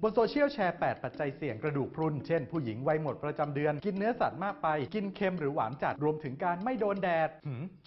บนโซเชียลแชร์8ปัจจัยเสี่ยงกระดูกพรุนเช่นผู้หญิงวัยหมดประจำเดือนกินเนื้อสัตว์มากไปกินเค็มหรือหวานจัดรวมถึงการไม่โดนแดด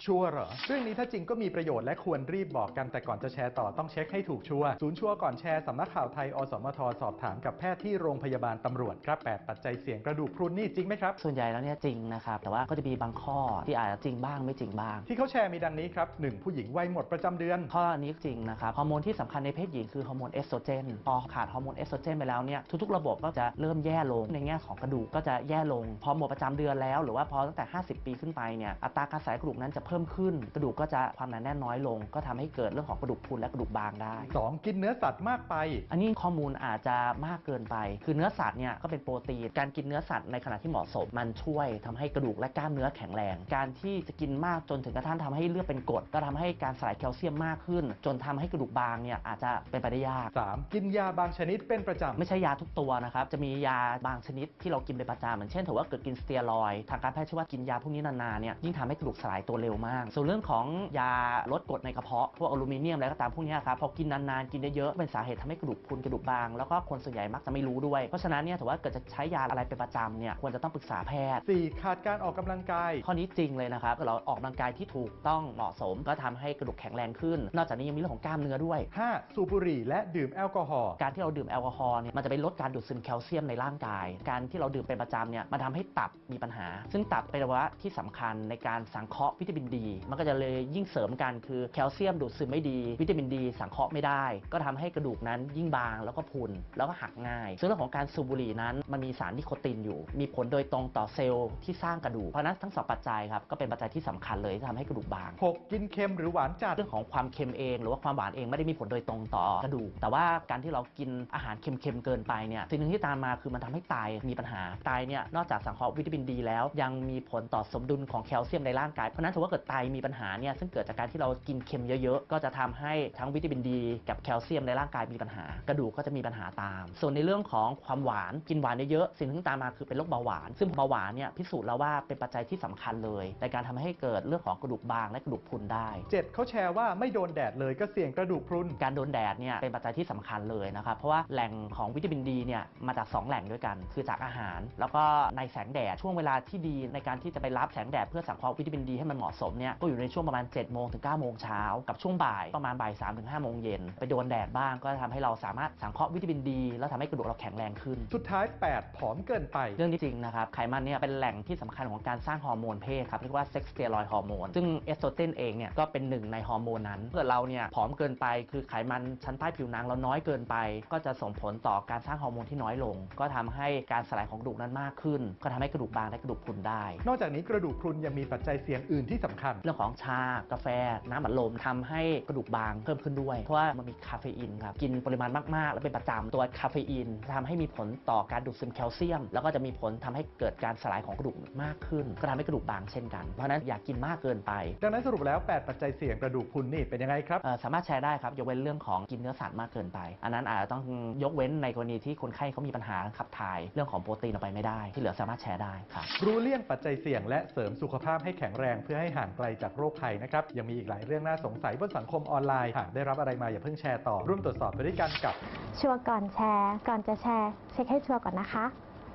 ชัวร์เหรอเรื่องนี้ถ้าจริงก็มีประโยชน์และควรรีบบอกกันแต่ก่อนจะแชร์ต่อต้องเช็คให้ถูกชัวร์ศูนย์ชัวร์ก่อนแชร์สำนักข่าวไทยอสมทสอบถามกับแพทย์ที่โรงพยาบาลตำรวจครับ8ปัจจัยเสี่ยงกระดูกพรุนนี่จริงไหมครับส่วนใหญ่แล้วเนี่ยจริงนะครับแต่ว่าก็จะมีบางข้อที่อาจจะจริงบ้างไม่จริงบ้างที่เขาแชร์มีดังนี้ครับ1ผู้หญิงวัยหมดประจำเดือนข้อนี้จริงนะครับฮอร์โมนที่สำคัญในเพศหญิงคือฮอร์โมนเอสโตรเจนพอขาดฮอร์โมนเอสโตรเจนไปแล้วเนี่ยทุกๆระบบก็จะเริ่มแย่ลงในแง่ของกระดูกก็จะแย่ลงพอหมดประจำเดือนแล้วหรือว่าพอตั้งแต่50 ปีขึ้นไปเนี่ยอัตราการสลายกระดูกนั้นจะเพิ่มขึ้นกระดูกก็จะความหนาแน่นน้อยลงก็ทำให้เกิดเรื่องของกระดูกพรุนและกระดูกบางได้2กินเนื้อสัตว์มากไปอันนี้ข้อมูลอาจจะมากเกินไปคือเนื้อสัตว์เนี่ยก็เป็นโปรตีนการกินเนื้อสัตว์ในขณะที่เหมาะสมมันช่วยทำให้กระดูกและกล้ามเนื้อแข็งแรงการที่จะกินมากจนถึงกระทั่งทำให้เลือดเป็นกรดก็ทำให้การสลายแคลเซียมมากขึ้นจนทำให้กระดูกบางเนี่ยอาจจะเป็นไปได้ยาก3กินยาบางชนิดเป็นประจำไม่ใช่ยาทุกตัวนะครับจะมียาบางชนิดที่เรากินเป็นประจำเหมือนเช่นถือว่าเกิดกินสเตียรอยด์ทางการแพทย์เชื่อว่ากินยาพวกนี้นานๆเนี่ยยิ่งทำให้กระดูกสลายตัวเร็วมากส่วนเรื่องของยาลดกรดในกระเพาะพวกอลูมิเนียมอะไรก็ตามพวกนี้ครับพอกินนานๆกินเยอะๆเป็นสาเหตุทำให้กระดูกพรุนกระดูกบางแล้วก็คนส่วนใหญ่มักจะไม่รู้ด้วยเพราะฉะนั้นเนี่ยถือว่าเกิดจะใช้ยาอะไรเป็นประจำเนี่ยควรจะต้องปรึกษาแพทย์4ขาดการออกกำลังกายข้อนี้จริงเลยนะครับเราออกกำลังกายที่ถูกต้องเหมาะสมก็ทำให้กระดูกแข็งแรงขึ้นนอกจากนี้ยังมีเรื่องของกล้ามเนื้อด้วย5สูบบุหรี่และดื่มแอลกอฮอล์การที่เราดื่มแอลกอฮอล์เนี่ยมันจะไปลดการดูดซึมแคลเซียมในร่างกายการที่เราดื่มเป็นประจำเนี่ยมันทำให้ตับมีปัญหาซึ่งตับเป็นอวัยวะที่สำคัญในการสังเคราะห์วิตามินดีมันก็จะเลยยิ่งเสริมกันคือแคลเซียมดูดซึมไม่ดีวิตามินดีสังเคราะห์ไม่ได้ก็ทำให้กระดูกนั้นยิ่งบางแล้วก็พุนแล้วก็หักง่ายซึ่งเรื่องของการสูบบุหรี่นั้นมันมีสารนิโคตินอยู่มีผลโดยตรงต่อเซลล์ที่สร้างกระดูกเพราะนั้นทั้ง2ปัจจัยครับก็เป็นปัจจัยที่สำคัญเลยที่ทำให้กระดูกบาง6กินเค็มหรือหวานจัดเรื่องของความเค็มเองหรือว่าความหวานเองไม่ได้มีผลโดยตรงต่อกระดูกแต่ว่าการที่เรากินอาหารเค็มๆเกินไปเนี่ยสิ่งหนึ่งที่ตามมาคือมันทำให้ไตมีปัญหาไตเนี่ยนอกจากสังเคราะห์วิตามินดีแล้วยังมีผลต่อสมดุลของแคลเซียมในร่างกายเพราะนั้นถือว่าเกิดไตมีปัญหาเนี่ยซึ่งเกิดจากการที่เรากินเค็มเยอะๆก็จะทำให้ทั้งวิตามินดีกับแคลเซียมในร่างกายมีปัญหากระดูกก็จะมีปัญหาตามส่วนในเรื่องของความหวานกินหวานเยอะๆสิ่งที่ตามมาคือเป็นโรคเบาหวานซึ่งเบาหวานเนี่ยพิสูจน์แล้วว่าเป็นปัจจัยที่สำคัญเลยในการทำให้เกิดเรื่องของกระดูกบางและกระดูกพรุนได้7เขาแชร์ว่าไม่โดนแดดเลยก็เสี่ยงกระดูกพรุนการโดนแดดเนี่ยเป็นปัจจัยที่สำคัญเลยนะครับเพราะว่าแหล่งของวิตามินดีเนี่ยมาจาก2แหล่งด้วยกันคือจากอาหารแล้วก็ในแสงแดดช่วงเวลาที่ดีในการที่จะไปรับแสงแดดเพื่อสังเคราะห์วิตามินดีให้มันเหมาะสมเนี่ยก็อยู่ในช่วงประมาณ7 โมงถึง 9 โมงเช้ากับช่วงบ่ายประมาณบ่าย 3 ถึง 5 โมงเย็นไปโดนแดดบ้างก็ทำให้เราสามารถสังเคราะห์วิตามินดีแล้วทำให้กระดูกเราแข็งแรงขึ้นสุดท้าย8ผอมเกินไปเรื่องนี้จริงนะครับไขมันเนี่ยเป็นแหล่งที่สำคัญของการสร้างฮอร์โมนเพศครับเรียกว่าเซ็กสเตียรอยด์ฮอร์โมนซึ่งเอสโตรเจนเองเนี่ยก็เป็นหนึ่งในฮอร์โมนนั้นเมื่อเราเนี่ยผอมเกินไปคือไขมันชั้นใต้ผิวหนังเราน้อยเกินไปก็จะส่งผลต่อการสร้างฮอร์โมนที่น้อยลงก็ทำให้การสลายของกระดูกนั้นมากขึ้นก็ทำให้กระดูกบางและกระดูกพรุนได้นอกจากนี้กระดูกพรุนยังมีปัจจัยเสี่ยงอื่นที่สำคัญเรื่องของชากาแฟน้ำอัดลมทำให้กระดูกบางเพิ่มขึ้นด้วยเพราะว่ามันมีคาเฟอีนครับกินปริมาณมากๆและเป็นประจำตัวคาเฟอีนทำให้มีผลต่อการดูดซึมแคลเซียมแล้วก็จะมีผลทำให้เกิดการสลายของกระดูกมากขึ้นก็ทำให้กระดูกบางเช่นกันเพราะนั้นอย่ากินมากเกินไปดังนั้นสรุปแล้ว8ปัจจัยเสี่ยงกระดูกพรุนนี่เป็นยังไงครับสามารถแชร์ได้ครับยกเว้นเรื่องของกินเนื้อสัตว์มากเกินไปอันนั้นอาจจะต้องยกเว้นในกรณีที่คนไข้เขามีปัญหาขับถ่ายเรื่องของโปรตีนออกไปไม่ได้ที่เหลือสามารถแชร์ได้ครับรู้เลี่ยงปัจจัยเสี่ยงและเสริมสุขภาพให้แข็งแรงเพื่อให้ห่างไกลจากโรคภัยนะครับยังมีอีกหลายเรื่องน่าสงสัยบนสังคมออนไลน์หากได้รับอะไรมาอย่าเพิ่งแชร์ต่อร่วมตรวจสอบไปด้วยกันกับชัวร์ก่อนแชร์ก่อนจะแชร์เช็คให้ชัวร์ก่อนนะคะ